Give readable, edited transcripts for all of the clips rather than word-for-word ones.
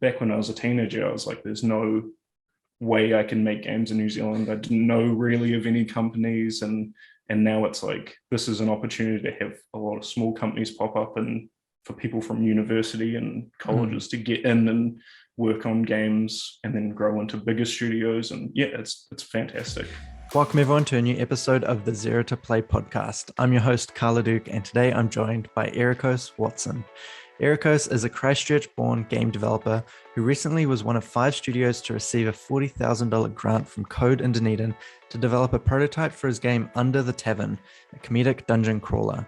back when I was a teenager, I was like, there's no way I can make games in New Zealand. I didn't know really of any companies, and now it's like this is an opportunity to have a lot of small companies pop up and for people from university and colleges to get in and work on games and then grow into bigger studios. And yeah, it's fantastic. Welcome everyone to a new episode of the Zero to Play podcast. I'm your host, Carla Duke, and today I'm joined by Erekose Watson. Erekose is a Christchurch-born game developer who recently was one of 5 studios to receive a $40,000 grant from Code in Dunedin to develop a prototype for his game Under the Tavern, a comedic dungeon crawler.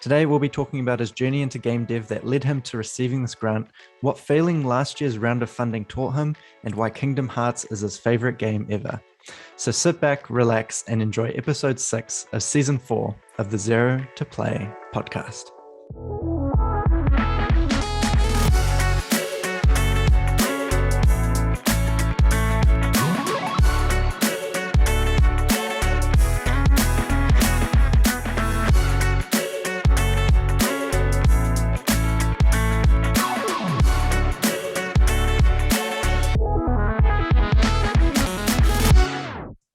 Today we'll be talking about his journey into game dev that led him to receiving this grant, what failing last year's round of funding taught him, and why Kingdom Hearts is his favorite game ever. So sit back, relax, and enjoy episode 6 of season 4 of the Zero to Play podcast.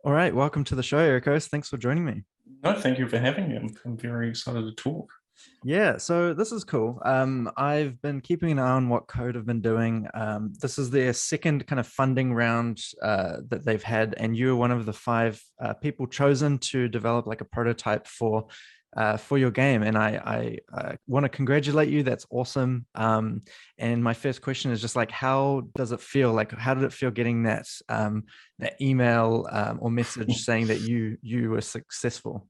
All right, welcome to the show, Erekose. Thanks for joining me. No, thank you for having me. I'm very excited to talk. Yeah, so this is cool. I've been keeping an eye on what Code have been doing. This is their second kind of funding round that they've had, and you're one of the 5 people chosen to develop like a prototype for your game. And I want to congratulate you. That's awesome. And my first question is just like, how does it feel? Like, how did it feel getting that email or message saying that you were successful?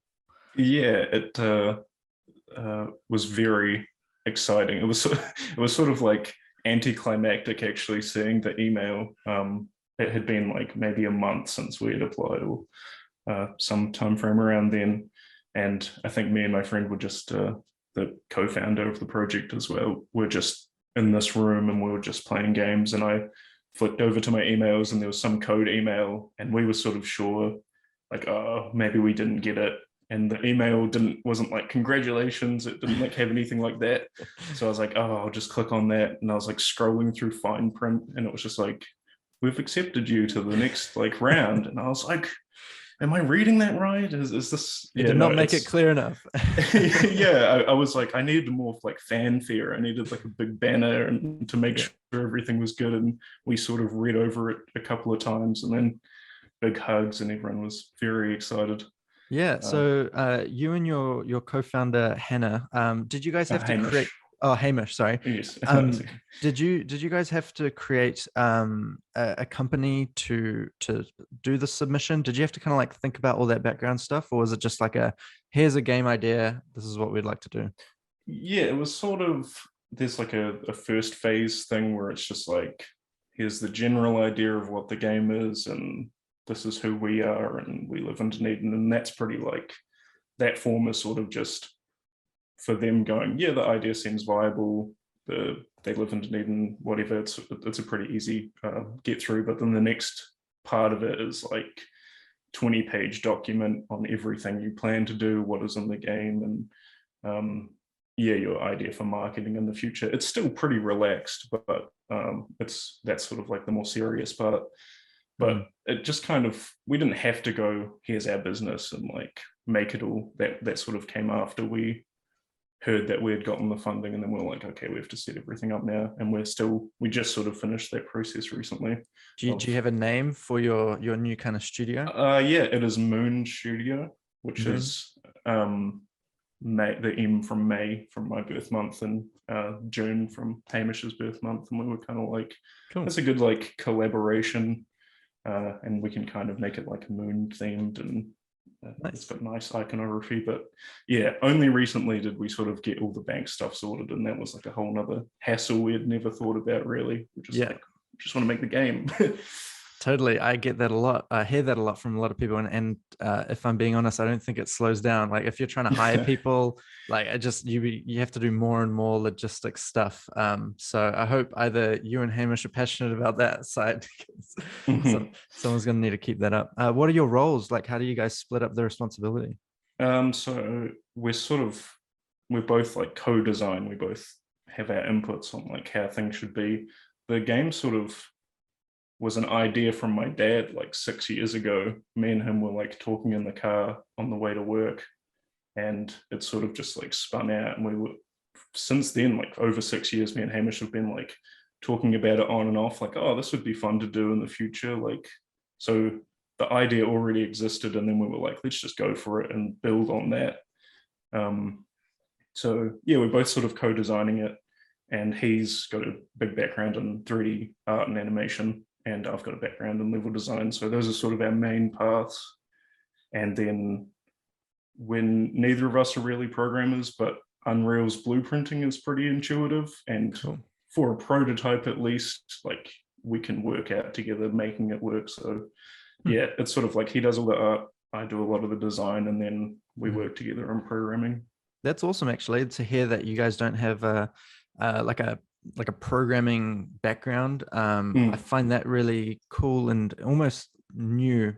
Yeah, it was very exciting. It was sort of like anticlimactic actually seeing the email. It had been like maybe a month since we had applied, or some time frame around then. And I think me and my friend were just the co-founder of the project as well. We're just in this room and we were just playing games, and I flicked over to my emails and there was some code email, and we were sort of sure like, oh, maybe we didn't get it. And the email wasn't like congratulations. It didn't like have anything like that. So I was like, oh, I'll just click on that. And I was like scrolling through fine print, and it was just like, we've accepted you to the next like round. And I was like, am I reading that right? Is this? You did not make it clear enough. Yeah, I was like, I needed more like fanfare. I needed like a big banner and to make sure everything was good. And we sort of read over it a couple of times, and then big hugs, and everyone was very excited. Yeah. So you and your co-founder Hannah, did you guys have to create? Oh, Hamish, sorry. Yes. Did you guys have to create a company to do the submission? Did you have to kind of like think about all that background stuff, or was it just like here's a game idea, this is what we'd like to do? Yeah, it was sort of, there's like a first phase thing where it's just like, here's the general idea of what the game is, and this is who we are, and we live in Dunedin, and that's pretty like, that form is sort of just for them going, yeah, the idea seems viable, they live in Dunedin, whatever, it's a pretty easy get through. But then the next part of it is like 20-page document on everything you plan to do, what is in the game, and your idea for marketing in the future. It's still pretty relaxed, but that's sort of like the more serious part. But it just kind of, we didn't have to go, here's our business and like make it all. That sort of came after we heard that we had gotten the funding, and then we were like, okay, we have to set everything up now. And we just sort of finished that process recently. Do you have a name for your new kind of studio? Yeah, it is Moon Studio, which is May, the M from May from my birth month, and June from Hamish's birth month. And we were kind of like, cool. It's a good like collaboration, and we can kind of make it like moon themed, and nice. It's got nice iconography. But yeah, only recently did we sort of get all the bank stuff sorted, and that was like a whole nother hassle we had never thought about really. We just like, just want to make the game. Totally. I get that a lot. I hear that a lot from a lot of people. And if I'm being honest, I don't think it slows down. Like if you're trying to hire people, like you have to do more and more logistics stuff. So I hope either you and Hamish are passionate about that side. So someone's going to need to keep that up. What are your roles? Like, how do you guys split up the responsibility? So we're both like co-design. We both have our inputs on like how things should be. the game sort of was an idea from my dad like 6 years ago. Me and him were like talking in the car on the way to work, and it sort of just like spun out. And we were, since then, like over 6 years, me and Hamish have been like talking about it on and off, like, oh, this would be fun to do in the future. Like, so the idea already existed, and then we were like, let's just go for it and build on that. So yeah, we're both sort of co-designing it, and he's got a big background in 3D art and animation, and I've got a background in level design. So those are sort of our main paths. And then when neither of us are really programmers, but Unreal's blueprinting is pretty intuitive, and Cool. for a prototype at least, like we can work out together making it work. So yeah, it's sort of like he does all the art, I do a lot of the design, and then we work together on programming. That's awesome, actually, to hear that you guys don't have like a programming background. I find that really cool and almost new.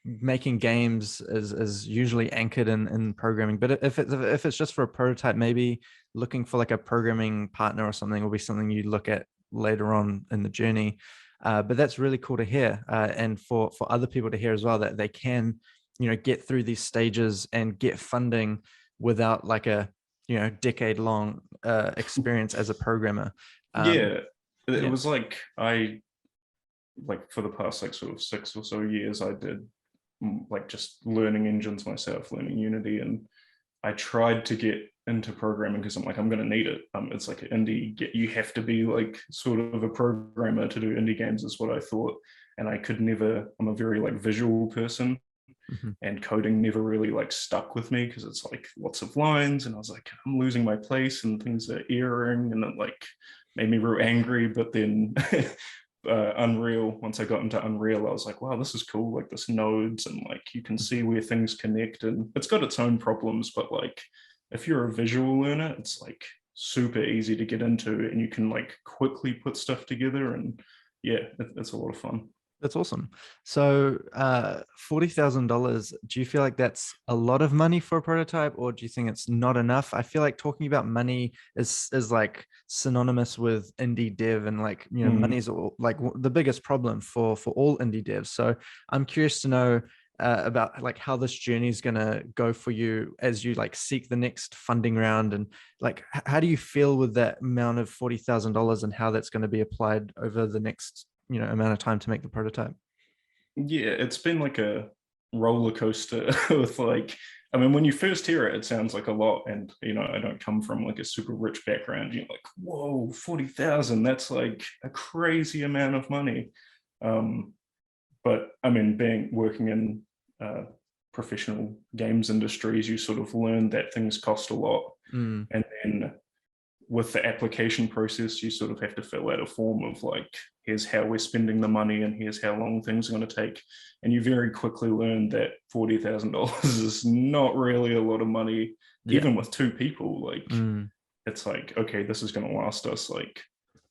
Making games is usually anchored in programming, but if it's just for a prototype, maybe looking for like a programming partner or something will be something you look at later on in the journey. But that's really cool to hear, and for other people to hear as well, that they can get through these stages and get funding without like a decade long experience as a programmer. Yeah, it Yeah. was like for the past like sort of 6 or so years, I did like just learning engines myself, learning Unity, and I tried to get into programming because I'm like, I'm going to need it. It's like indie, you have to be like sort of a programmer to do indie games, is what I thought. And I could never, I'm a very like visual person, and coding never really like stuck with me because it's like lots of lines, and I was like, I'm losing my place and things are erroring, and it like made me real angry. But then Unreal, once I got into Unreal, I was like, wow, this is cool, like this nodes, and like you can see where things connect, and it's got its own problems, but like if you're a visual learner, it's like super easy to get into, and you can like quickly put stuff together, and yeah, it's a lot of fun. That's awesome. So, $40,000. Do you feel like that's a lot of money for a prototype, or do you think it's not enough? I feel like talking about money is like synonymous with indie dev, and like money is like the biggest problem for all indie devs. So, I'm curious to know about like how this journey is going to go for you as you like seek the next funding round, and like how do you feel with that amount of $40,000 and how that's going to be applied over the next amount of time to make the prototype? Yeah, it's been like a roller coaster with like, I mean, when you first hear it, it sounds like a lot. And, I don't come from like a super rich background. You're like, whoa, 40,000, that's like a crazy amount of money. But I mean, working in professional games industries, you sort of learn that things cost a lot. And then with the application process, you sort of have to fill out a form of like, here's how we're spending the money and here's how long things are going to take. And you very quickly learn that $40,000 is not really a lot of money, even with two people. Like, it's like, okay, this is going to last us like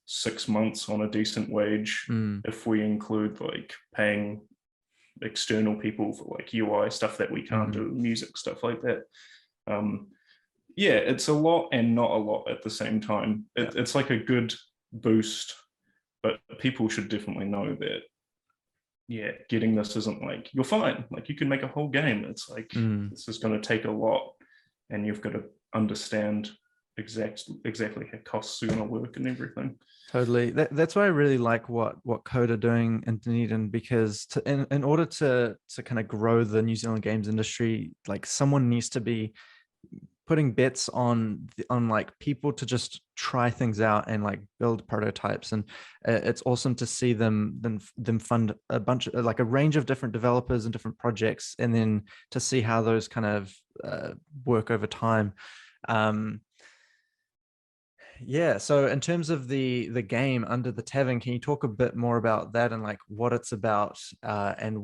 6 months on a decent wage. If we include like paying external people for like UI stuff that we can't do, music, stuff like that. Yeah, it's a lot and not a lot at the same time. It's like a good boost, but people should definitely know that, yeah, getting this isn't like, you're fine. Like you can make a whole game. It's like, this is going to take a lot, and you've got to understand exactly how costs are going to work and everything. Totally. That's why I really like what Code are doing in Dunedin, because in order to kind of grow the New Zealand games industry, like someone needs to be putting bets on like people to just try things out and like build prototypes. And it's awesome to see them fund a bunch of like a range of different developers and different projects, and then to see how those kind of work over time. Yeah. So in terms of the game Under the Tavern, can you talk a bit more about that and like what it's about, and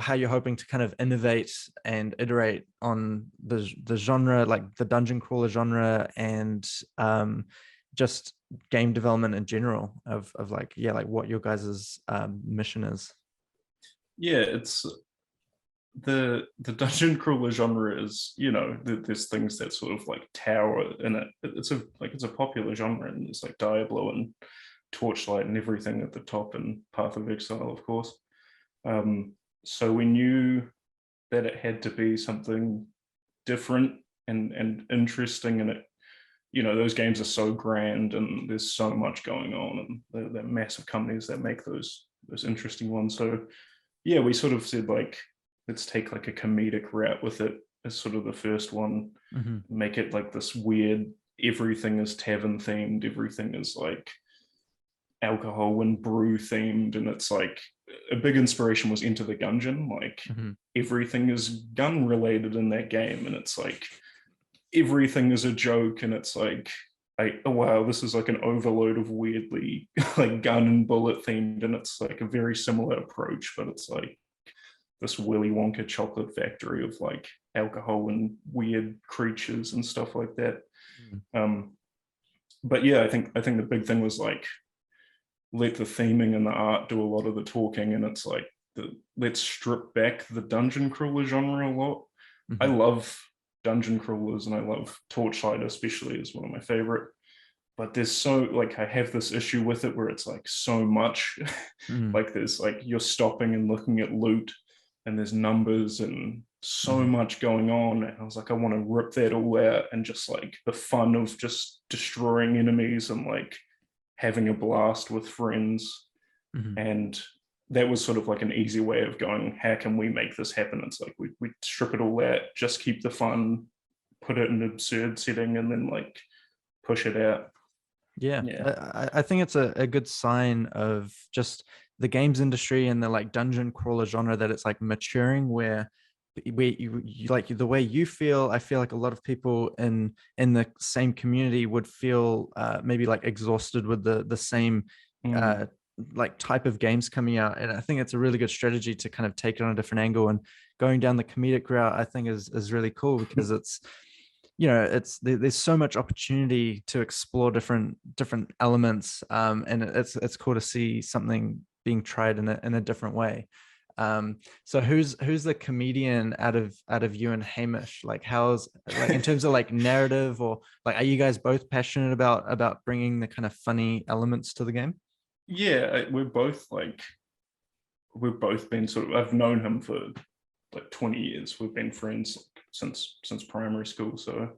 how you're hoping to kind of innovate and iterate on the genre, like the dungeon crawler genre, and just game development in general of like, yeah, like what your guys's mission is? Yeah, it's the dungeon crawler genre is, there's things that sort of like tower in it. It's a popular genre, and there's like Diablo and Torchlight and everything at the top, and Path of Exile, of course. So we knew that it had to be something different and interesting, and it, those games are so grand and there's so much going on, and they're massive companies that make those interesting ones. So yeah, we sort of said like, let's take like a comedic route with it as sort of the first one. Make it like this weird, everything is tavern themed, everything is like alcohol and brew themed, and it's like a big inspiration was Enter the Gungeon. Like everything is gun related in that game, and it's like everything is a joke, and it's like, oh wow, this is like an overload of weirdly like gun and bullet themed, and it's like a very similar approach, but it's like this Willy Wonka chocolate factory of like alcohol and weird creatures and stuff like that. But yeah, I think the big thing was like, let the theming and the art do a lot of the talking, and it's like let's strip back the dungeon crawler genre a lot. I love dungeon crawlers, and I love Torchlight especially is one of my favorite, but there's so like, I have this issue with it where it's like so much like there's like, you're stopping and looking at loot, and there's numbers and so much going on, and I was like, I want to rip that all out, and just like the fun of just destroying enemies and like having a blast with friends. And that was sort of like an easy way of going, how can we make this happen? It's like we strip it all out, just keep the fun, put it in an absurd setting, and then like push it out. I think it's a good sign of just the games industry and the like dungeon crawler genre, that it's like maturing, where you like the way you feel. I feel like a lot of people in the same community would feel maybe like exhausted with the same like type of games coming out, and I think it's a really good strategy to kind of take it on a different angle, and going down the comedic route I think is really cool, because it's there's so much opportunity to explore different elements, and it's cool to see something being tried in a different way. So who's the comedian out of you and Hamish? Like, how's like in terms of like narrative, or like, are you guys both passionate about bringing the kind of funny elements to the game? Yeah, we've both been sort of, I've known him for like 20 years. We've been friends since primary school, so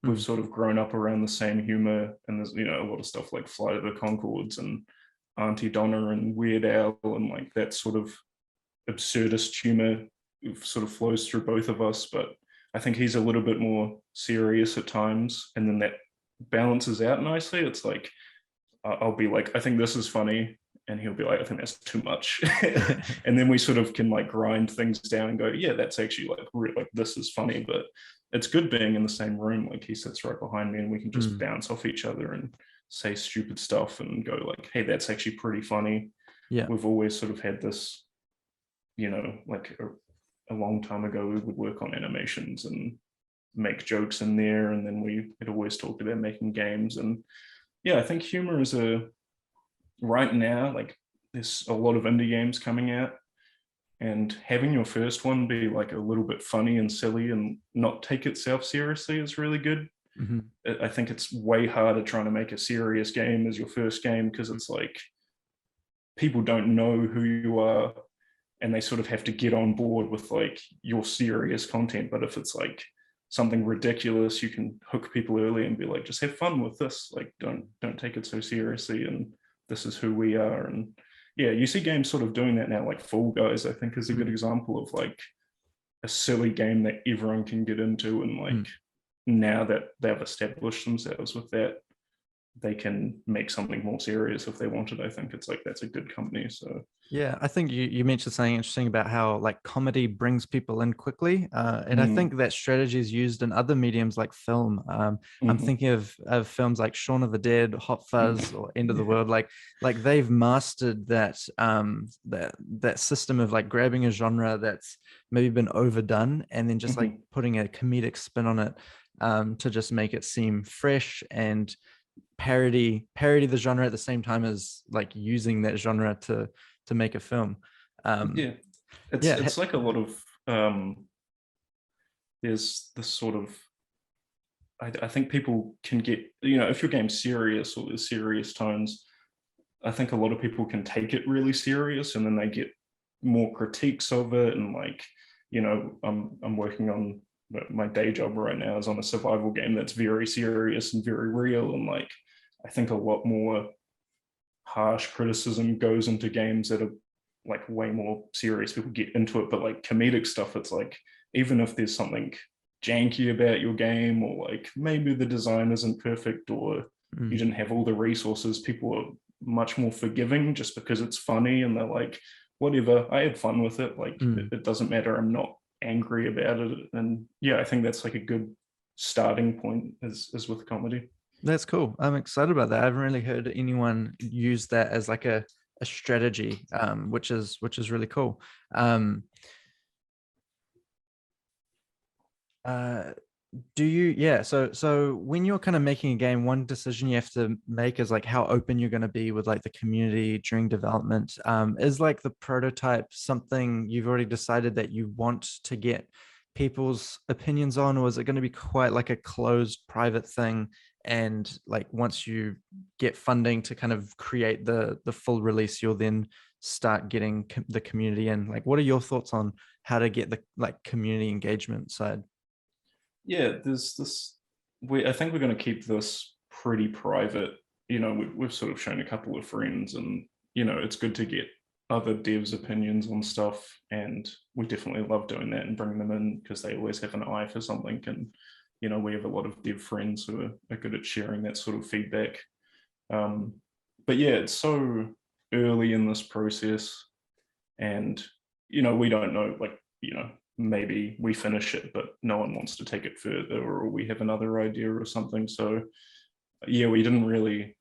we've sort of grown up around the same humor, and there's a lot of stuff like Flight of the Conchords and Auntie Donna and Weird Al, and like that sort of absurdist humor sort of flows through both of us. But I think he's a little bit more serious at times, and then that balances out nicely. It's like, I'll be like, I think this is funny, and he'll be like, I think that's too much. And then we sort of can like grind things down and go, yeah, that's actually like this is funny. But it's good being in the same room. Like, he sits right behind me, and we can just bounce off each other and say stupid stuff and go like, hey, that's actually pretty funny. We've always sort of had this, like a long time ago, we would work on animations and make jokes in there, and then we had always talked about making games. And yeah, I think humor is right now, like, there's a lot of indie games coming out, and having your first one be like a little bit funny and silly and not take itself seriously is really good. I think it's way harder trying to make a serious game as your first game, because it's like, people don't know who you are, and they sort of have to get on board with like your serious content. But if it's like something ridiculous, you can hook people early and be like, just have fun with this, like don't take it so seriously, and this is who we are. And yeah, you see games sort of doing that now, like Fall Guys, I think, is a good example of like a silly game that everyone can get into, and like now that they've established themselves with that, they can make something more serious if they wanted. I think it's like, that's a good company. So yeah, I think you mentioned something interesting about how like comedy brings people in quickly, and I think that strategy is used in other mediums like film. I'm thinking of films like Shaun of the Dead, Hot Fuzz, or End of the World. Like they've mastered that that system of like grabbing a genre that's maybe been overdone, and then just like putting a comedic spin on it, to just make it seem fresh and parody the genre at the same time as like using that genre to make a film. It's like a lot of there's this sort of, I think people can get, if your game's serious or there's serious tones, I think a lot of people can take it really serious, and then they get more critiques of it. And like, I'm working on my day job right now is on a survival game that's very serious and very real. And like, I think a lot more harsh criticism goes into games that are like way more serious. People get into it, but like comedic stuff, it's like, even if there's something janky about your game, or like maybe the design isn't perfect, or you Mm, didn't have all the resources, people are much more forgiving just because it's funny, and they're like, whatever, I had fun with it, like mm. it doesn't matter, I'm not angry about it. And yeah, I think that's like a good starting point is with comedy. That's cool. I'm excited about that. I haven't really heard anyone use that as like a strategy, which is really cool. Um, uh, do you, yeah, so when you're kind of making a game, one decision you have to make is like how open you're going to be with like the community during development. Is like the prototype something you've already decided that you want to get people's opinions on, or is it going to be quite like a closed private thing, and like once you get funding to kind of create the full release, you'll then start getting the community in? Like, what are your thoughts on how to get the like community engagement side? Yeah, there's this. I think we're going to keep this pretty private. We've sort of shown a couple of friends, and it's good to get other devs' opinions on stuff, and we definitely love doing that and bringing them in because they always have an eye for something. And we have a lot of dev friends who are good at sharing that sort of feedback. Um, but yeah, it's so early in this process, and we don't know, like, maybe we finish it but no one wants to take it further, or we have another idea or something. So yeah, we didn't really,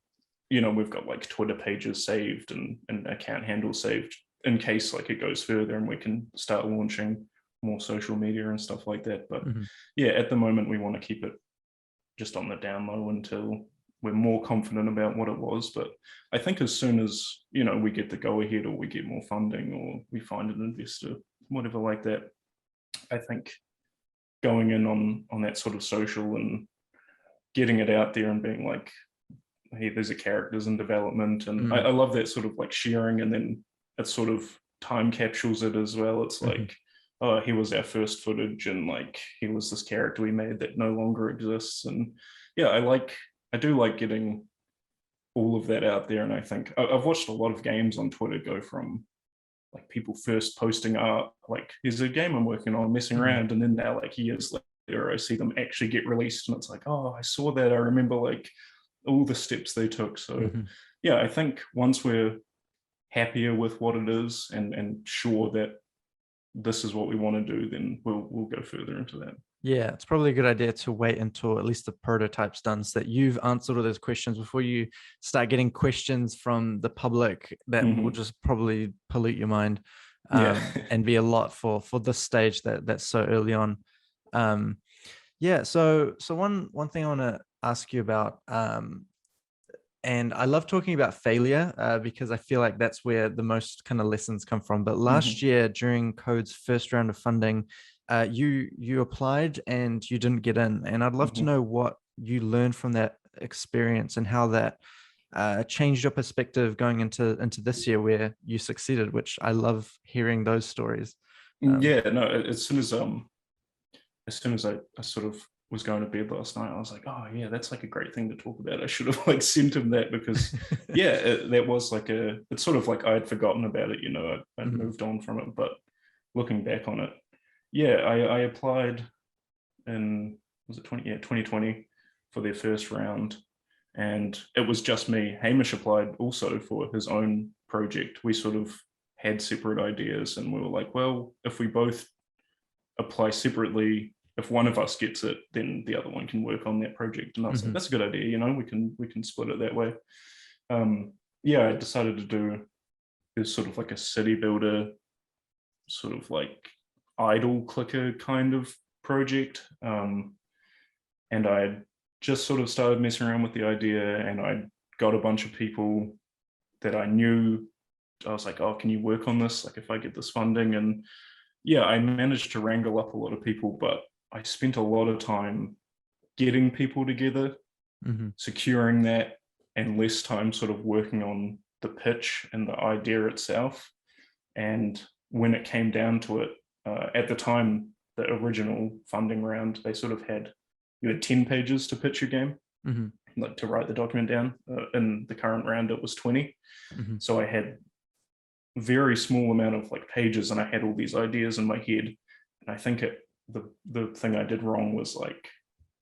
we've got like Twitter pages saved and account handles saved in case like it goes further and we can start launching more social media and stuff like that. But Mhm. yeah, at the moment we want to keep it just on the down low until we're more confident about what it was. But I think as soon as we get the go ahead, or we get more funding, or we find an investor, whatever like that, I think going in on that sort of social and getting it out there and being like, hey, there's a characters in development. And I Mm, love that sort of like sharing, and then it sort of time capsules it as well. It's mhm. like, oh, he was our first footage, and like he was this character we made that no longer exists. And yeah, I do like getting all of that out there. And I think I've watched a lot of games on Twitter go from like people first posting art, like here's a game I'm working on, messing Mhm. around, and then now like years later I see them actually get released, and it's like, oh, I saw that, I remember like all the steps they took. So Mhm. yeah, I think once we're happier with what it is, and sure that this is what we want to do, then we'll go further into that. Yeah, it's probably a good idea to wait until at least the prototype's done so that you've answered all those questions before you start getting questions from the public that will Hmm. just probably pollute your mind, Yeah. and be a lot for this stage that's so early on. Um, yeah, so one thing I want to ask you about, and I love talking about failure, because I feel like that's where the most kind of lessons come from. But last Hmm. year, during Code's first round of funding, you applied and you didn't get in, and I'd love to Hmm. know what you learned from that experience and how that changed your perspective going into this year where you succeeded. Which I love hearing those stories. Um, Yeah, no, as soon as I sort of was going to bed last night, I was like, oh yeah, that's like a great thing to talk about. I should have like sent him that, because yeah, that was like it's sort of like I had forgotten about it, I'd Mhm. moved on from it. But looking back on it, yeah, I applied in, was it 2020 for their first round, and it was just me. Hamish applied also for his own project. We sort of had separate ideas, and we were like, well, if we both apply separately, if one of us gets it, then the other one can work on that project. And I was like, Mhm. that's a good idea, we can split it that way. Yeah, I decided to do this sort of like a city builder, sort of like idle clicker kind of project. And I just sort of started messing around with the idea, and I got a bunch of people that I knew. I was like, oh, can you work on this? Like if I get this funding. And yeah, I managed to wrangle up a lot of people, but I spent a lot of time getting people together, Mhm. securing that, and less time sort of working on the pitch and the idea itself. And when it came down to it, at the time, the original funding round, they sort of you had 10 pages to pitch your game, like to write the document down. In the current round, it was 20. So I had a very small amount of like pages, and I had all these ideas in my head. And I think the thing I did wrong was like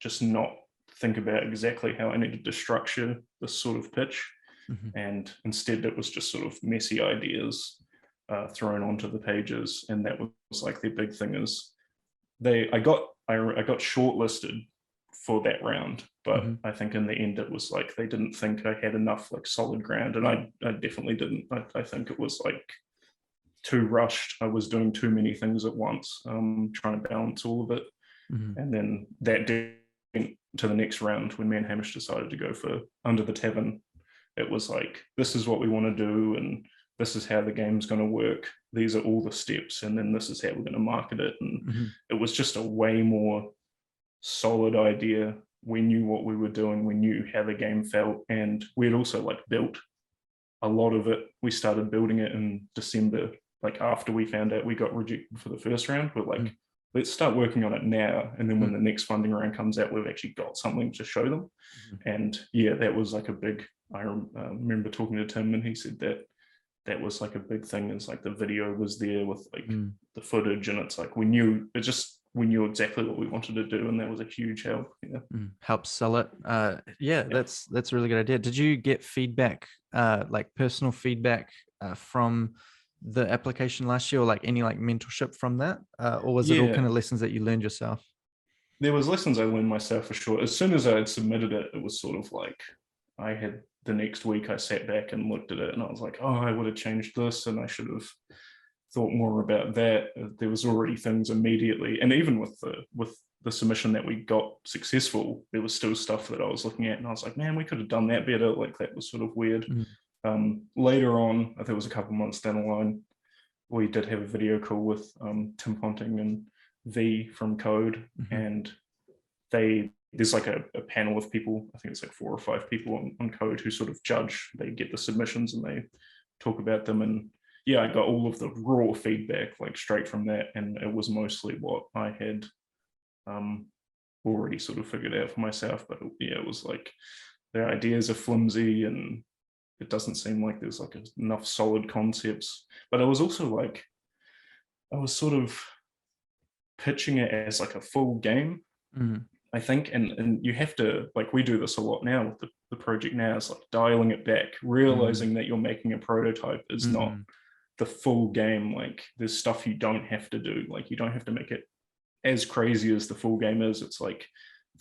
just not think about exactly how I needed to structure this sort of pitch. And instead it was just sort of messy ideas thrown onto the pages. And that was like their big thing is I got shortlisted for that round, but I think in the end it was like they didn't think I had enough like solid ground, and I definitely didn't. I think it was like too rushed. I was doing too many things at once, trying to balance all of it. And then that went to the next round when me and Hamish decided to go for Under the Tavern. It was like, this is what we want to do, and this is how the game's going to work. These are all the steps, and then this is how we're going to market it. And it was just a way more solid idea. We knew what we were doing. We knew how the game felt, and we had also like built a lot of it. We started building it in December, like after we found out we got rejected for the first round. We're like, let's start working on it now, and then when the next funding round comes out, we've actually got something to show them. And yeah, that was like a big, I remember talking to Tim, and he said that was like a big thing, is like the video was there with like the footage, and it's like we knew exactly what we wanted to do, and that was a huge help. Help sell it. That's a really good idea. Did you get feedback, like personal feedback from the application last year, or like any like mentorship from that, or was it all kind of lessons that you learned yourself? There was lessons I learned myself for sure. As soon as I had submitted it, it was sort of like the next week I sat back and looked at it, and I was like, oh, I would have changed this, and I should have thought more about that. There was already things immediately, and even with the submission that we got successful, there was still stuff that I was looking at, and I was like, man, we could have done that better. Like that was sort of weird. Later on, I think it was a couple months down the line, we did have a video call with Tim Ponting and V from Code, and there's like a panel of people, I think it's like 4 or 5 people on Code who sort of judge. They get the submissions and they talk about them, and yeah, I got all of the raw feedback like straight from that, and it was mostly what I had already sort of figured out for myself. But yeah, it was like their ideas are flimsy, and it doesn't seem like there's like enough solid concepts. But I was also like, I was sort of pitching it as like a full game, I think, and you have to, like, we do this a lot now with the project now, is like dialing it back, realizing that you're making a prototype is not the full game. Like there's stuff you don't have to do. Like you don't have to make it as crazy as the full game is. It's like,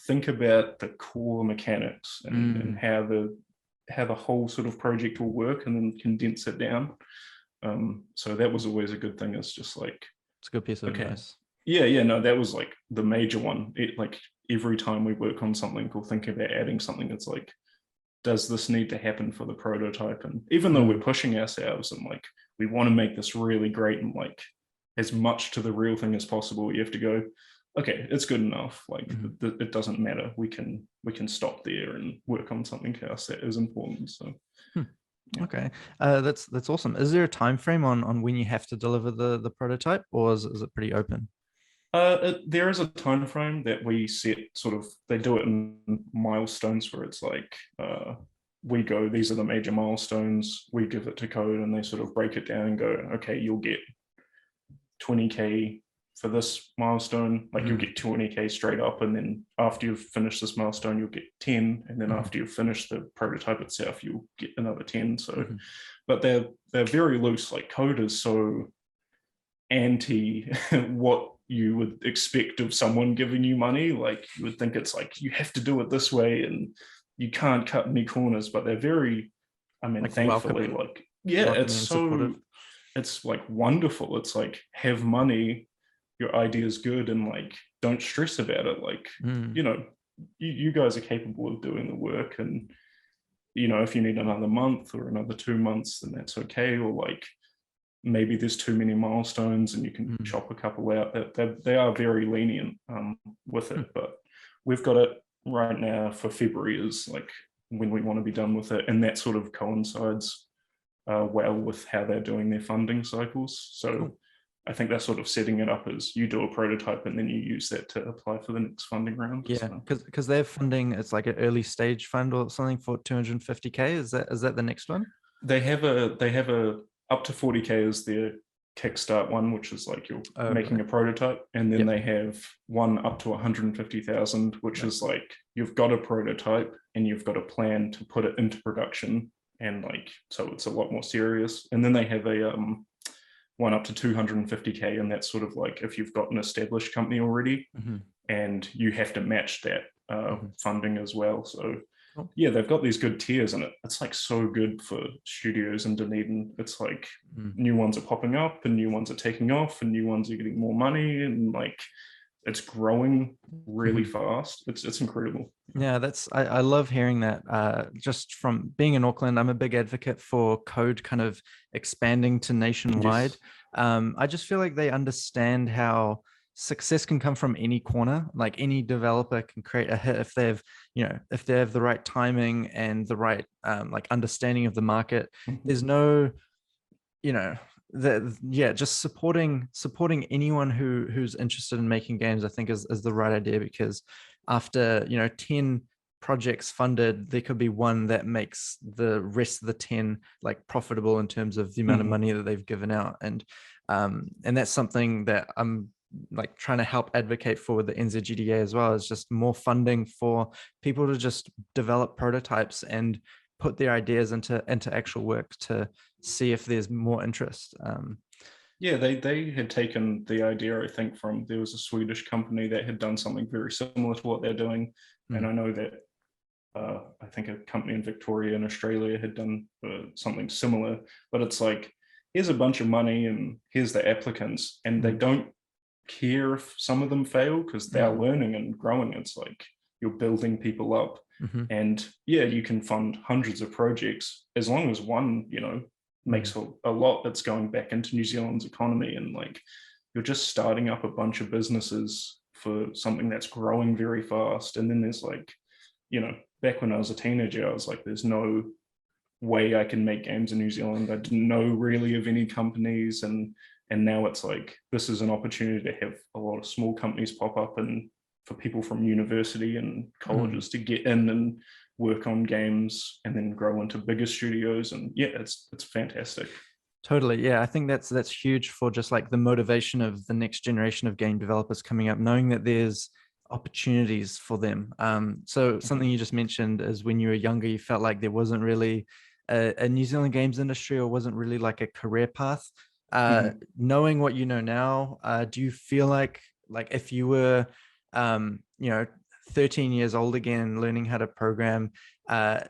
think about the core mechanics and how the whole sort of project will work, and then condense it down. So that was always a good thing. It's just like, it's a good piece of advice. No, that was like the major one. Like every time we work on something or think about adding something, it's like, does this need to happen for the prototype? And even though we're pushing ourselves and like we want to make this really great and like as much to the real thing as possible, you have to go, okay, it's good enough. Like it doesn't matter. We can stop there and work on something else that is important. So yeah. Okay, that's awesome. Is there a time frame on when you have to deliver the prototype, or is it pretty open? There is a time frame that we set. Sort of, they do it in milestones where it's like we go, these are the major milestones. We give it to Code, and they sort of break it down and go, okay, you'll get 20K for this milestone. Like you'll get 20K straight up, and then after you've finished this milestone, you'll get 10, and then after you've finished the prototype itself, you'll get another 10. So, but they're very loose. Like Code is so anti what you would expect of someone giving you money. Like you would think it's like, you have to do it this way and you can't cut any corners, but they're very, I mean, like thankfully, like, yeah, it's so supportive. It's like wonderful. It's like, have money, your idea is good, and like, don't stress about it. Like, you know, you guys are capable of doing the work, and, you know, if you need another month or another 2 months, then that's okay. Or like, maybe there's too many milestones and you can chop a couple out. That they are very lenient with it, but we've got it right now for February is like when we want to be done with it, and that sort of coincides well with how they're doing their funding cycles. So Cool. I think they're sort of setting it up as you do a prototype and then you use that to apply for the next funding round. Yeah, So because they're funding, it's like an early stage fund or something for 250K. Is that the next one? they have a up to 40K is their kickstart one, which is like you're Oh, making right. a prototype, and then Yep. they have one up to 150,000, which Yep. is like you've got a prototype and you've got a plan to put it into production, and like so it's a lot more serious. And then they have a one up to 250K, and that's sort of like if you've got an established company already, Mhm. and you have to match that Mhm. funding as well. So Cool. yeah, they've got these good tiers, and it's like so good for studios in Dunedin. It's like Mm. new ones are popping up, and new ones are taking off, and new ones are getting more money, and like it's growing really Mhm. fast. It's incredible. Yeah, I love hearing that. Just from being in Auckland, I'm a big advocate for code kind of expanding to nationwide. Yes. I just feel like they understand how success can come from any corner. Like any developer can create a hit if if they have the right timing and the right like understanding of the market. Mhm. There's no that yeah, just supporting anyone who's interested in making games, I think is the right idea, because after 10 projects funded, there could be one that makes the rest of the 10 like profitable in terms of the amount of Mhm. money that they've given out. And that's something that I'm like trying to help advocate for with the NZGDA as well, is just more funding for people to just develop prototypes and put their ideas into actual work to see if there's more interest. Yeah, they had taken the idea, I think, from there was a Swedish company that had done something very similar to what they're doing, and Mm, I know that I think a company in Victoria in Australia had done something similar. But it's like, here's a bunch of money and here's the applicants, and they mm, don't care if some of them fail because they're mm, learning and growing. It's like you're building people up. mhm, And yeah, you can fund hundreds of projects as long as one, mm, makes a lot that's going back into New Zealand's economy. And like you're just starting up a bunch of businesses for something that's growing very fast. And then there's like, back when I was a teenager, I was like, there's no way I can make games in New Zealand. I didn't know really of any companies, and now it's like this is an opportunity to have a lot of small companies pop up, and for people from university and mm. colleges to get in and work on games and then grow into bigger studios. And yeah, it's fantastic. Totally. Yeah, I think that's huge for just like the motivation of the next generation of game developers coming up, knowing that there's opportunities for them. So something Mhm. you just mentioned is when you were younger, you felt like there wasn't really a New Zealand games industry, or wasn't really like a career path. Mhm. Knowing what you know now, do you feel like if you were, 13 years old again, learning how to program,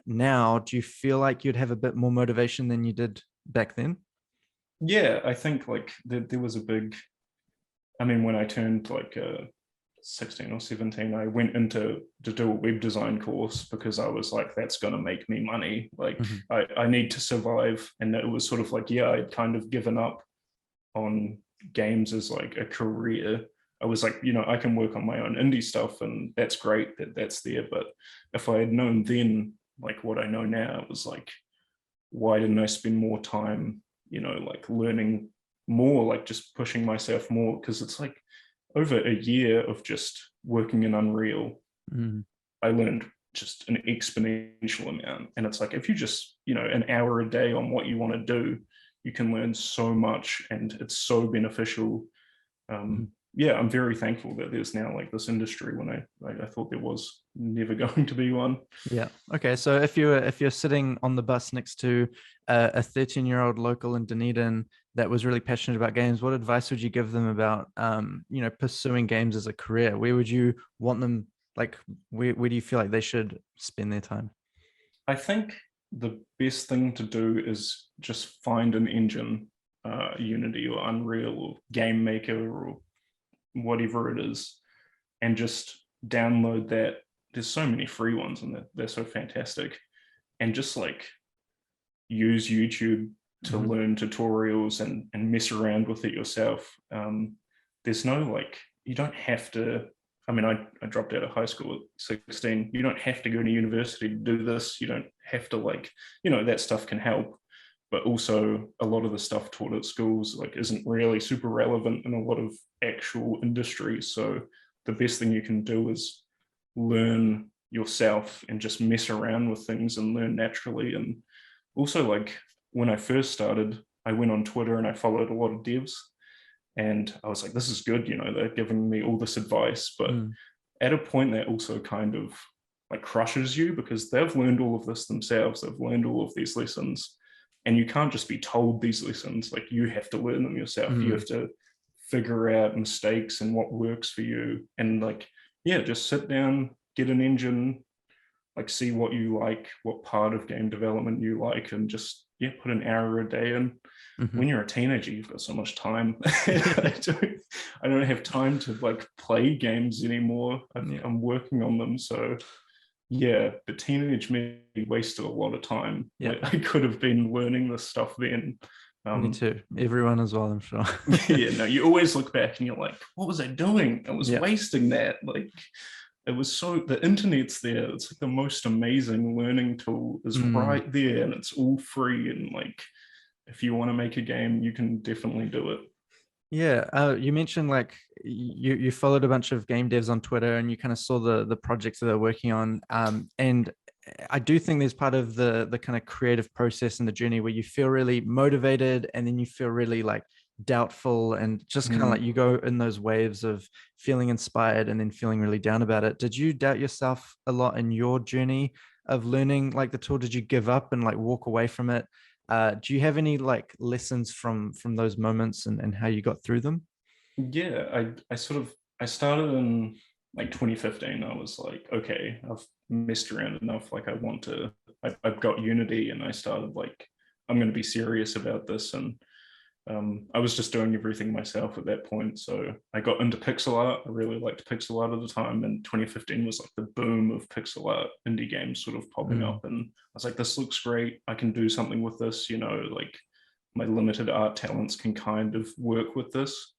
now, do you feel like you'd have a bit more motivation than you did back then? Yeah, I think like there was a big, I mean, when I turned like 16 or 17, I went into to do a web design course because I was like, that's going to make me money. Like Mhm. I need to survive. And it was sort of like, yeah, I'd kind of given up on games as like a career. I was like, I can work on my own indie stuff, and that's great that that's there. But if I had known then, like what I know now, it was like, why didn't I spend more time, like learning more, like just pushing myself more? Because it's like over a year of just working in Unreal, Mm, I learned just an exponential amount. And it's like, if you just, an hour a day on what you want to do, you can learn so much, and it's so beneficial. mhm. Yeah, I'm very thankful that there's now like this industry when I thought there was never going to be one. Yeah. Okay. So if you're sitting on the bus next to a 13-year-old local in Dunedin that was really passionate about games, what advice would you give them about pursuing games as a career? Where would you want them, like where do you feel like they should spend their time? I think the best thing to do is just find an engine, Unity or Unreal or Game Maker or whatever it is, and just download that. There's so many free ones, and they're so fantastic. And just like use YouTube to Hmm. learn tutorials and mess around with it yourself. There's no like, you don't have to. I mean, I dropped out of high school at 16. You don't have to go to university to do this. You don't have to like, that stuff can help. but also a lot of the stuff taught at schools like isn't really super relevant in a lot of actual industries. So the best thing you can do is learn yourself and just mess around with things and learn naturally. And also, like, when I first started, I went on Twitter and I followed a lot of devs, and I was like, this is good, they're giving me all this advice. But at a point that also kind of like crushes you, because they've learned all of this themselves, they've learned all of these lessons, and you can't just be told these lessons. Like, you have to learn them yourself. You have to figure out mistakes and what works for you, and like, yeah, just sit down, get an engine, like see what you like, what part of game development you like, and just, yeah, put an hour a day in. When you're a teenager, you've got so much time. I don't have time to like play games anymore. I'm working on them. So yeah, the teenage me wasted a lot of time. Yeah, I could have been learning this stuff then. Me too. Everyone as well, I'm sure. Yeah, no, you always look back and you're like, what was I doing? I was wasting that. Like, it was the internet's there. It's like the most amazing learning tool is right there, and it's all free. And like, if you want to make a game, you can definitely do it. Yeah, you mentioned like you followed a bunch of game devs on Twitter, and you kind of saw the projects that they're working on. And I do think there's part of the kind of creative process and the journey where you feel really motivated, and then you feel really like doubtful, and just kind of like you go in those waves of feeling inspired and then feeling really down about it. Did you doubt yourself a lot in your journey of learning like the tool? Did you give up and like walk away from it? Do you have any like lessons from those moments and how you got through them? Yeah, I started in like 2015. I was like, okay, I've messed around enough. Like, I've got Unity, and I started like, I'm going to be serious about this. And I was just doing everything myself at that point. So I got into pixel art. I really liked pixel art at the time. And 2015 was like the boom of pixel art indie games sort of popping up. And I was like, this looks great. I can do something with this, like my limited art talents can kind of work with this.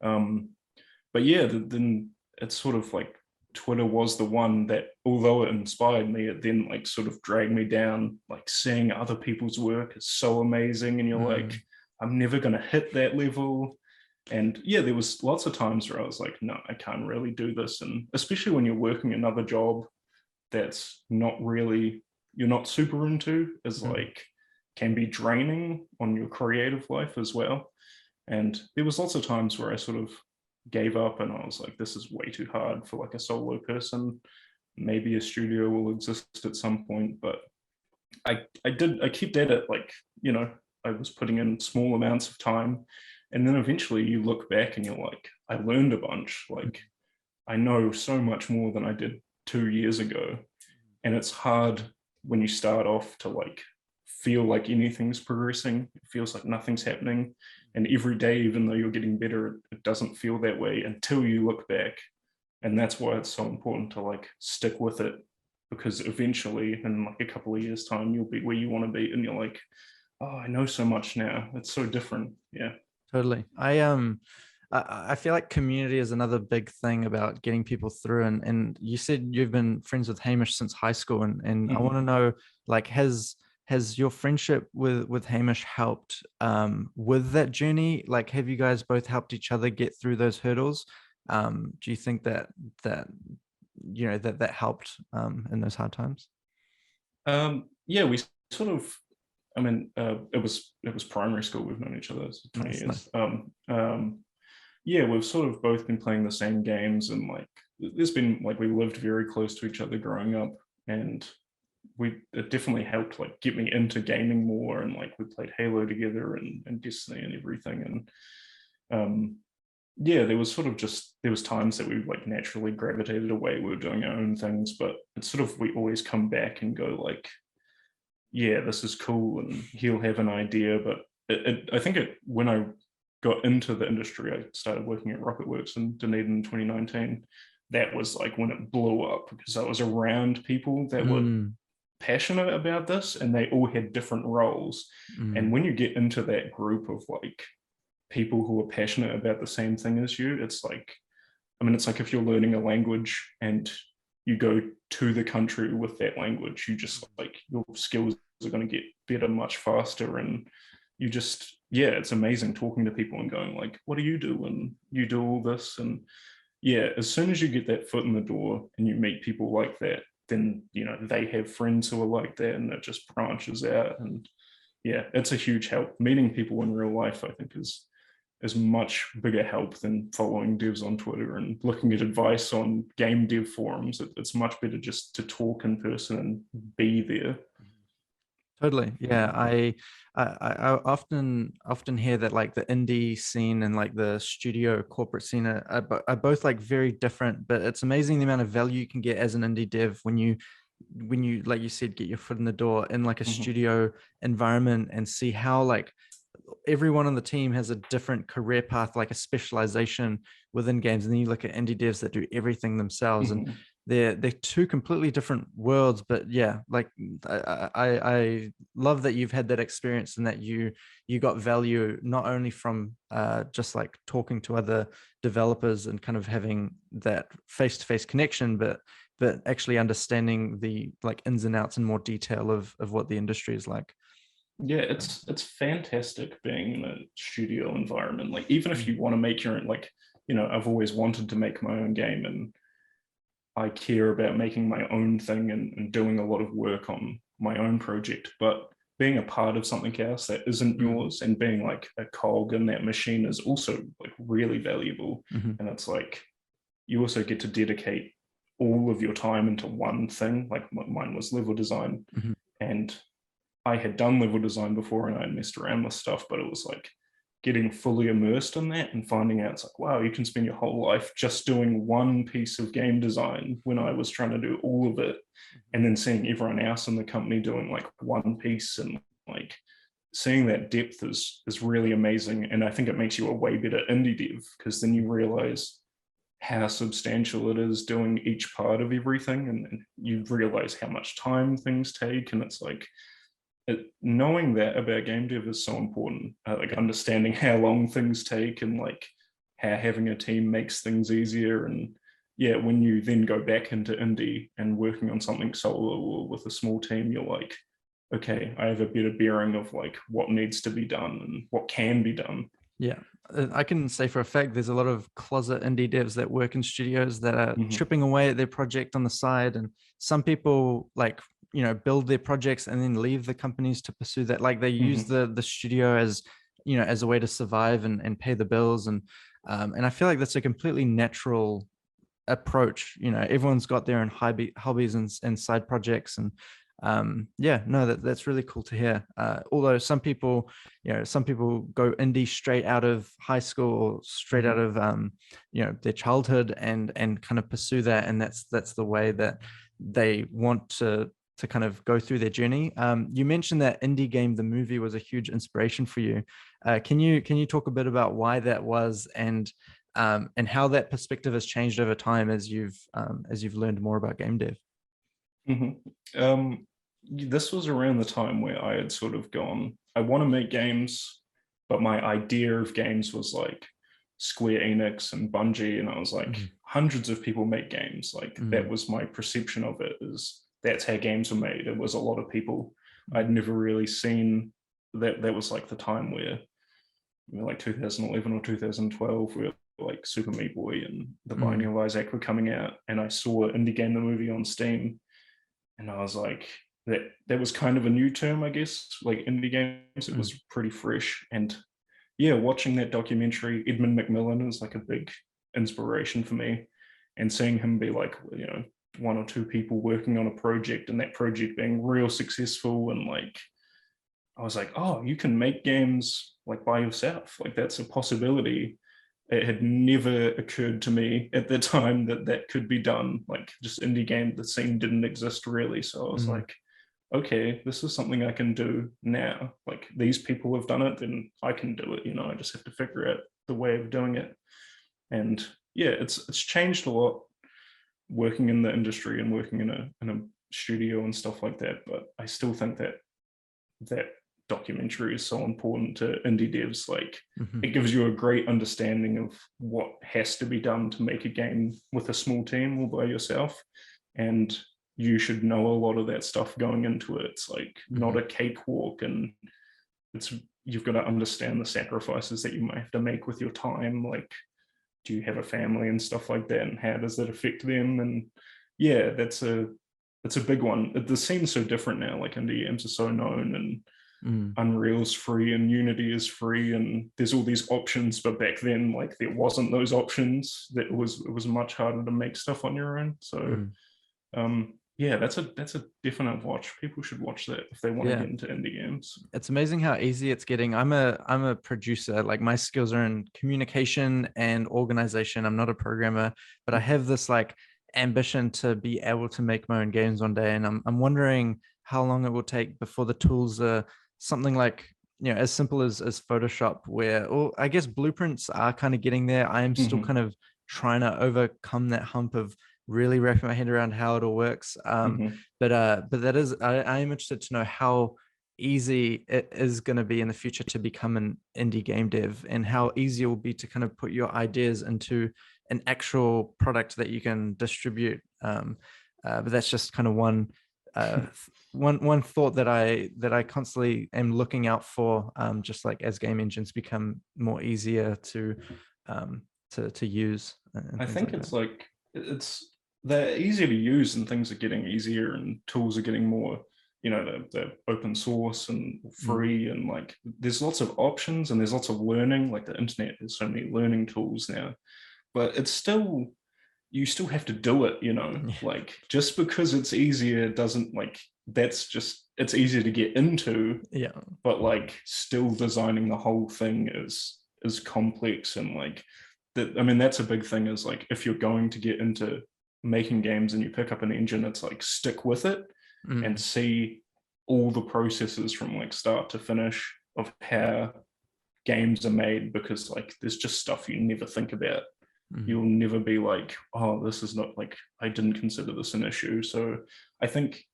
But yeah, then it's sort of like Twitter was the one that, although it inspired me, it then like sort of dragged me down. Like, seeing other people's work is so amazing, and you're like, I'm never going to hit that level. And yeah, there was lots of times where I was like, no, I can't really do this. And especially when you're working another job that's not really, you're not super into, is like, can be draining on your creative life as well. And there was lots of times where I sort of gave up, and I was like, this is way too hard for like a solo person. Maybe a studio will exist at some point. But I kept at it, like, I was putting in small amounts of time, and then eventually you look back and you're like, I learned a bunch. Like, I know so much more than I did 2 years ago. And it's hard when you start off to like feel like anything's progressing. It feels like nothing's happening. And every day, even though you're getting better, it doesn't feel that way until you look back. And that's why it's so important to like stick with it, because eventually in like a couple of years' time, you'll be where you want to be, and you're like, oh, I know so much now. It's so different. Yeah. Totally. I feel like community is another big thing about getting people through. And you said you've been friends with Hamish since high school, and I want to know, like, has your friendship with Hamish helped with that journey? Like, have you guys both helped each other get through those hurdles? Do you think that helped in those hard times? Yeah, we sort of, I mean, it was primary school. We've known each other for 20 years. Nice. Yeah, we've sort of both been playing the same games, and like, there's been like, we lived very close to each other growing up, and it definitely helped like get me into gaming more. And like, we played Halo together and Destiny and everything. And yeah, there was times that we like naturally gravitated away. We were doing our own things, but it's sort of, we always come back and go like, yeah, this is cool, and he'll have an idea. But I think when I got into the industry, I started working at Rocketworks in Dunedin in 2019. That was like when it blew up, because I was around people that were passionate about this, and they all had different roles. And when you get into that group of like people who are passionate about the same thing as you, it's like, I mean, it's like if you're learning a language and you go to the country with that language, you just like, your skills are going to get better much faster. And you just, yeah, it's amazing talking to people and going like, what do you do? And you do all this. And yeah, as soon as you get that foot in the door and you meet people like that, then, you know, they have friends who are like that, and it just branches out. And yeah, it's a huge help. Meeting people in real life, I think, is much bigger help than following devs on Twitter and looking at advice on game dev forums. It's much better just to talk in person and be there. Totally. Yeah. I often hear that like the indie scene and like the studio corporate scene are both like very different, but it's amazing the amount of value you can get as an indie dev when you like you said, get your foot in the door in like a studio environment and see how like everyone on the team has a different career path, like a specialization within games. And then you look at indie devs that do everything themselves, and they're two completely different worlds. But yeah, like I love that you've had that experience and that you got value not only from just like talking to other developers and kind of having that face-to-face connection, but actually understanding the like ins and outs in more detail of what the industry is like. Yeah, it's fantastic being in a studio environment. Like, even if you want to make your own, like, you know, I've always wanted to make my own game, and I care about making my own thing and doing a lot of work on my own project. But being a part of something else that isn't yours and being like a cog in that machine is also like really valuable. And it's like you also get to dedicate all of your time into one thing. Like mine was level design, and I had done level design before and I messed around with stuff, but it was like getting fully immersed in that and finding out it's like, wow, you can spend your whole life just doing one piece of game design when I was trying to do all of it. And then seeing everyone else in the company doing like one piece, and like seeing that depth is really amazing. And I think it makes you a way better indie dev, because then you realize how substantial it is doing each part of everything, and you realize how much time things take. And it's like, knowing that about game dev is so important, like understanding how long things take and like how having a team makes things easier. And yeah, when you then go back into indie and working on something solo or with a small team, you're like, okay, I have a better bearing of like what needs to be done and what can be done. Yeah, I can say for a fact there's a lot of closet indie devs that work in studios that are chipping away at their project on the side. And some people like, you know, build their projects and then leave the companies to pursue that. Like they use the studio as, you know, as a way to survive and pay the bills. And I feel like that's a completely natural approach. You know, everyone's got their own hobbies and side projects. And yeah, no, that's really cool to hear. Although some people, you know, some people go indie straight out of high school or straight out of you know, their childhood and kind of pursue that, and that's the way that they want to kind of go through their journey. You mentioned that Indie Game the movie was a huge inspiration for you. Can you talk a bit about why that was, and how that perspective has changed over time as you've learned more about game dev? This was around the time where I had sort of gone, I want to make games, but my idea of games was like Square Enix and Bungie, and I was like, hundreds of people make games. Like that was my perception of it, is that's how games were made. It was a lot of people. I'd never really seen that. That was like the time where, you know, like 2011 or 2012, where like Super Meat Boy and The Binding of Isaac were coming out, and I saw Indie Game the movie on Steam, and I was like, that was kind of a new term, I guess, like indie games. It was pretty fresh. And yeah, watching that documentary, Edmund McMillan is like a big inspiration for me, and seeing him be like, you know, one or two people working on a project and that project being real successful, and like I was like, oh, you can make games like by yourself, like that's a possibility. It had never occurred to me at the time that that could be done. Like just indie game, the scene didn't exist really. So I was like, okay, this is something I can do now. Like these people have done it, then I can do it. You know, I just have to figure out the way of doing it. And yeah, it's changed a lot working in the industry and working in a studio and stuff like that. But I still think that documentary is so important to indie devs. Like it gives you a great understanding of what has to be done to make a game with a small team or by yourself. And you should know a lot of that stuff going into it. It's like not Mhm. a cakewalk, and it's you've got to understand the sacrifices that you might have to make with your time. Like, do you have a family and stuff like that, and how does that affect them? And yeah, that's a big one. The scene's so different now. Like indie games are so known, and Mm. Unreal's free and Unity is free, and there's all these options. But back then, like there wasn't those options. That it was much harder to make stuff on your own. So Mm. yeah, that's a definite watch. People should watch that if they want to Yeah. get into indie games. It's amazing how easy it's getting. I'm a producer. Like my skills are in communication and organization. I'm not a programmer, but I have this like ambition to be able to make my own games one day. And I'm wondering how long it will take before the tools are something like, as simple as Photoshop, where, or I guess blueprints are kind of getting there. I am still Hmm. kind of trying to overcome that hump of really wrapping my head around how it all works. Hmm. But that is, I am interested to know how easy it is going to be in the future to become an indie game dev, and how easy it will be to kind of put your ideas into an actual product that you can distribute. But that's just kind of one thought that I constantly am looking out for, just like as game engines become more easier um, to use and I things think like that. it's like it's they're easier to use, and things are getting easier, and tools are getting more. They're open source and Mm. free, and like there's lots of options, and there's lots of learning. Like the internet has so many learning tools now, but it's still you still have to do it. Yeah. Like just because it's easier doesn't like that's just it's easier to get into, Yeah. but like still designing the whole thing is complex. And like that, I mean, that's a big thing, is like if you're going to get into making games and you pick up an engine, it's like stick with it and Mm. see all the processes from like start to finish of how games are made, because like there's just stuff you never think about. Mm. You'll never be like, oh, this is not like I didn't consider this an issue. So I think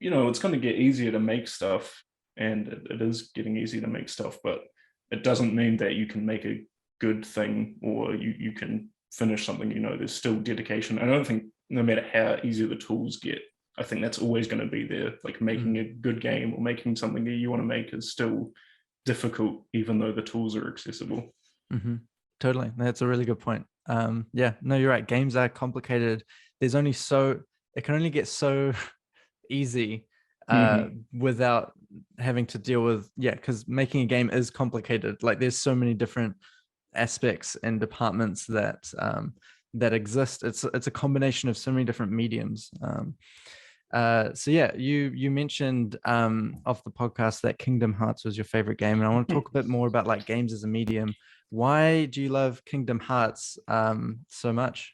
it's going to get easier to make stuff, and it is getting easier to make stuff, but it doesn't mean that you can make a good thing, or you can finish something. There's still dedication. I don't think no matter how easy the tools get, I think that's always going to be there. Like making Mm. a good game or making something that you want to make is still difficult, even though the tools are accessible. Mm-hmm. Totally. That's a really good point. Yeah, no, you're right. Games are complicated. There's only so it can only get so easy Mm-hmm. without having to deal with, because making a game is complicated. Like there's so many different aspects and departments that exist. It's a combination of so many different mediums. So yeah, you mentioned off the podcast that Kingdom Hearts was your favorite game, and I want to talk a bit more about like games as a medium. Why do you love Kingdom Hearts so much?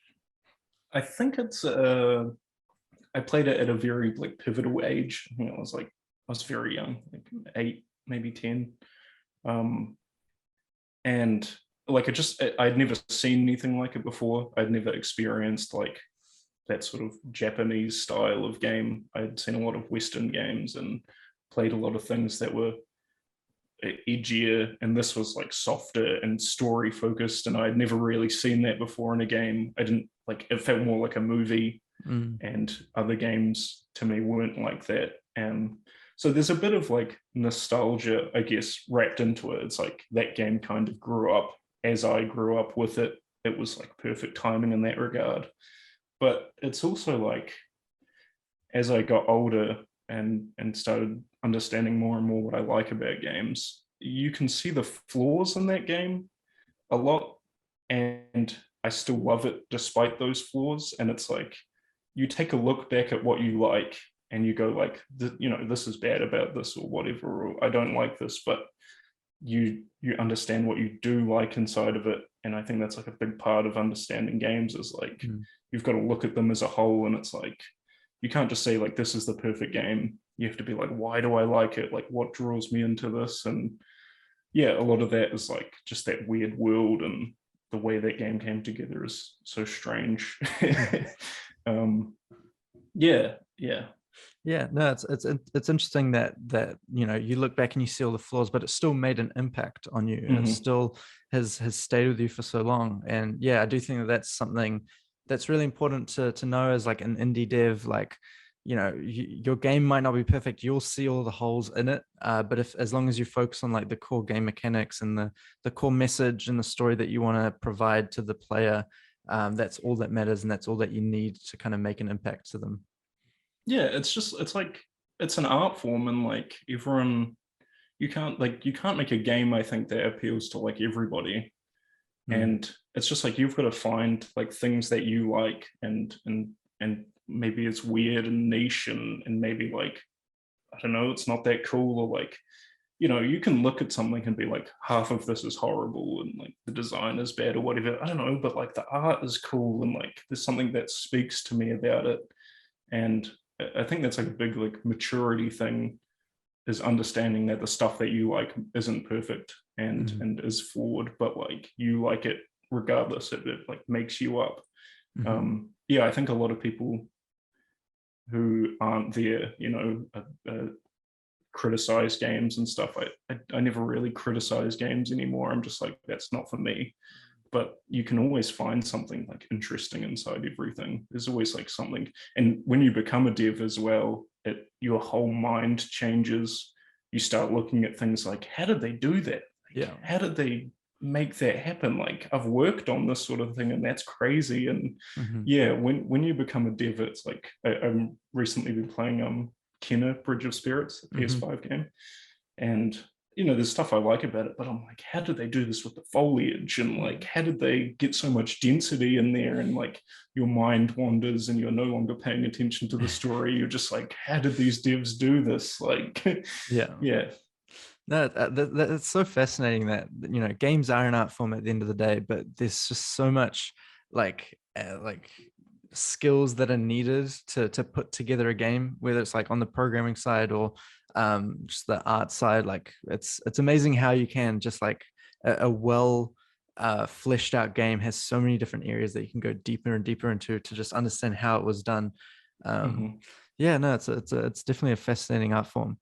I think I played it at a very like pivotal age. I was very young, like 8, maybe 10. Um, and like I'd never seen anything like it before. I'd never experienced like that sort of Japanese style of game. I'd seen a lot of Western games and played a lot of things that were edgier, and this was like softer and story focused, and I'd never really seen that before in a game. I didn't like it. Felt more like a movie, Mm. and other games to me weren't like that. And so there's a bit of like nostalgia, I guess, wrapped into it. It's like that game kind of grew up as I grew up with it. It was like perfect timing in that regard. But it's also like as I got older and started understanding more and more what I like about games, you can see the flaws in that game a lot, and I still love it despite those flaws. And it's like you take a look back at what you like, and you go like, this is bad about this or whatever, or I don't like this, but you understand what you do like inside of it. And I think that's like a big part of understanding games, is like Mm. you've got to look at them as a whole. And it's like you can't just say like this is the perfect game. You have to be like, why do I like it? Like what draws me into this? And yeah, a lot of that is like just that weird world, and the way that game came together is so strange. um yeah, yeah. Yeah, no, it's interesting that you look back and you see all the flaws, but it still made an impact on you, and it Hmm. still has stayed with you for so long. And yeah, I do think that that's something that's really important to know as like an indie dev. Like your game might not be perfect. You'll see all the holes in it, but if as long as you focus on like the core game mechanics and the core message and the story that you want to provide to the player, that's all that matters, and that's all that you need to kind of make an impact to them. Yeah, it's like it's an art form, and like everyone, you can't make a game, I think, that appeals to like everybody. And it's just like you've got to find like things that you like, and maybe it's weird and niche, and maybe like, I don't know, it's not that cool, or like, you can look at something and be like, half of this is horrible and like the design is bad or whatever, I don't know, but like the art is cool, and like there's something that speaks to me about it. And I think that's like a big like maturity thing, is understanding that the stuff that you like isn't perfect and is flawed, but like you like it regardless. It like makes you up. Yeah, I think a lot of people who aren't there, criticize games and stuff. I never really criticize games anymore. I'm just like, that's not for me. But you can always find something like interesting inside everything. There's always like something. And when you become a dev as well, your whole mind changes. You start looking at things like, how did they do that? Yeah. How did they make that happen? Like, I've worked on this sort of thing, and that's crazy. And yeah, when you become a dev, it's like, I'm recently been playing Kenna Bridge of Spirits, a PS5 game. And there's stuff I like about it, but I'm like, how did they do this with the foliage? And like, how did they get so much density in there? And like, your mind wanders and you're no longer paying attention to the story. You're just like, how did these devs do this? Like, yeah. No, that's so fascinating that, games are an art form at the end of the day, but there's just so much like skills that are needed to put together a game, whether it's like on the programming side or just the art side. Like it's amazing how you can just like a well fleshed out game has so many different areas that you can go deeper and deeper into to just understand how it was done. Yeah, no, it's definitely a fascinating art form.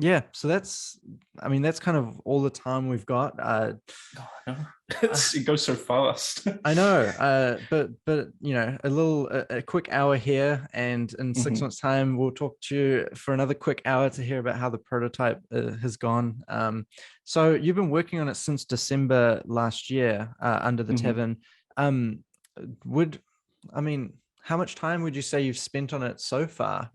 Yeah, so that's kind of all the time we've got. It goes so fast. I know, but a quick hour here, and in 6 months' time, we'll talk to you for another quick hour to hear about how the prototype has gone. So you've been working on it since December last year under the tavern. How much time would you say you've spent on it so far?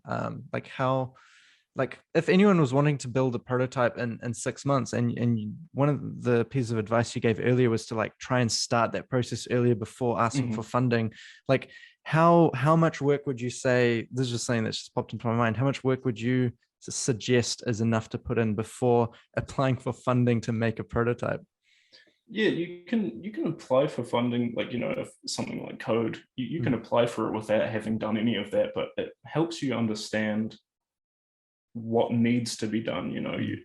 Like if anyone was wanting to build a prototype in 6 months, and one of the pieces of advice you gave earlier was to like try and start that process earlier before asking for funding, like how much work would you say, this is just something that's just popped into my mind, how much work would you suggest is enough to put in before applying for funding to make a prototype? Yeah, you can apply for funding, like, if something like code, you can apply for it without having done any of that, but it helps you understand what needs to be done,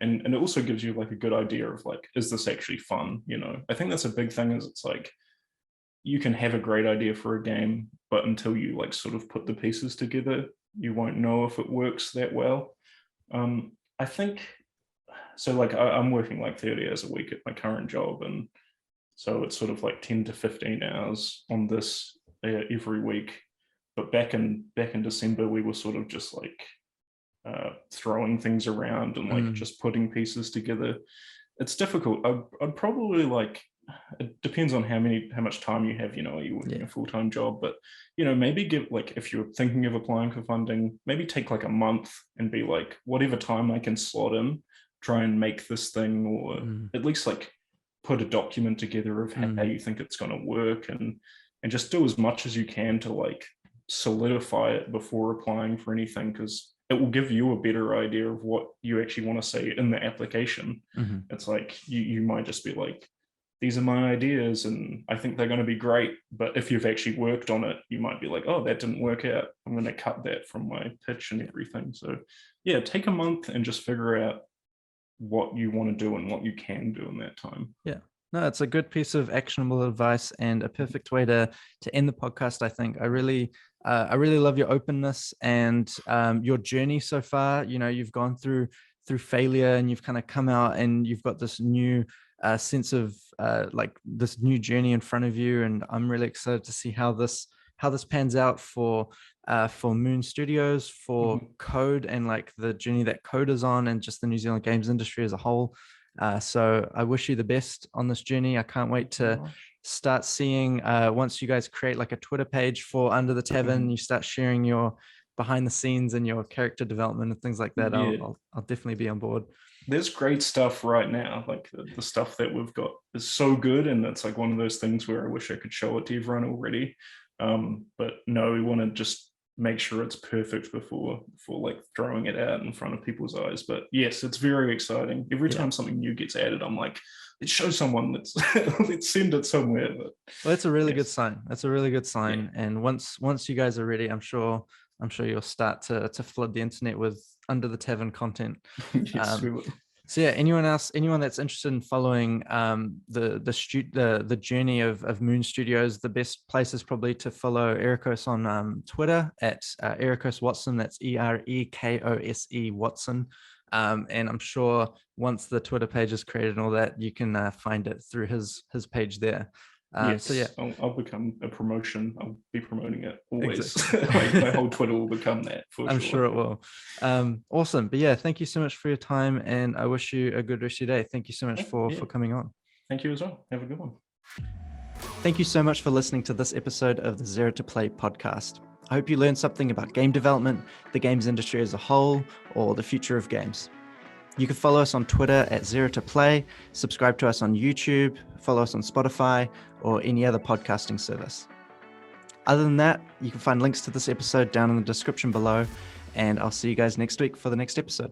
and it also gives you like a good idea of like, is this actually fun? I think that's a big thing, is it's like, you can have a great idea for a game, but until you like sort of put the pieces together, you won't know if it works that well. I think so. Like I'm working like 30 hours a week at my current job, and so it's sort of like 10 to 15 hours on this every week. But back in December, we were sort of just like throwing things around and like just putting pieces together. It's difficult. I'd probably like, it depends on how much time you have, are you working a full-time job, but maybe give, like, if you're thinking of applying for funding, maybe take like a month and be like, whatever time I can slot in, try and make this thing, or at least like put a document together of how you think it's going to work, and just do as much as you can to like solidify it before applying for anything, because it will give you a better idea of what you actually want to say in the application. It's like, you might just be like, these are my ideas and I think they're going to be great. But if you've actually worked on it, you might be like, oh, that didn't work out. I'm going to cut that from my pitch and everything. So yeah, take a month and just figure out what you want to do and what you can do in that time. Yeah. No, it's a good piece of actionable advice and a perfect way to end the podcast, I think. I really love your openness and your journey so far. You've gone through failure, and you've kind of come out, and you've got this new sense of like this new journey in front of you. And I'm really excited to see how this how this pans out for Moon Studios, for Mhm. Code, and like the journey that Code is on, and just the New Zealand games industry as a whole. So I wish you the best on this journey. I can't wait Thank you very to much. start seeing once you guys create like a Twitter page for Under the Tavern, Mhm. you start sharing your behind the scenes and your character development and things like that. Yeah. I'll definitely be on board. There's great stuff right now. Like the stuff that we've got is so good, and it's like one of those things where I wish I could show it to everyone already. But no, we want to just make sure it's perfect before like throwing it out in front of people's eyes. But yes, it's very exciting. Every Yeah. time something new gets added, I'm like, let's show someone. Let's send it somewhere. But Well, that's a really good yes, sign. That's a really good yeah, sign. And once you guys are ready, I'm sure you'll start to flood the internet with Under the Tavern content. yes, we Um, will. so yeah, anyone that's interested in following the journey of Moon Studios, the best place is probably to follow Erekose on Twitter at Erekose Watson. That's Erekose Watson. And I'm sure once the Twitter page is created and all that, you can find it through his page there. So yeah, Yes, I'll become a promotion. I'll be promoting it always. exactly. My whole Twitter will become that for I'm sure. sure it will. Awesome. But yeah, thank you so much for your time, and I wish you a good rest of your day. Thank you so much Yeah, for coming on. thank you as well. Have a good one. Thank you so much for listening to this episode of the Zero to Play podcast. I hope you learned something about game development, the games industry as a whole, or the future of games. You can follow us on Twitter at Zero to Play, subscribe to us on YouTube, follow us on Spotify, or any other podcasting service. Other than that, you can find links to this episode down in the description below, and I'll see you guys next week for the next episode.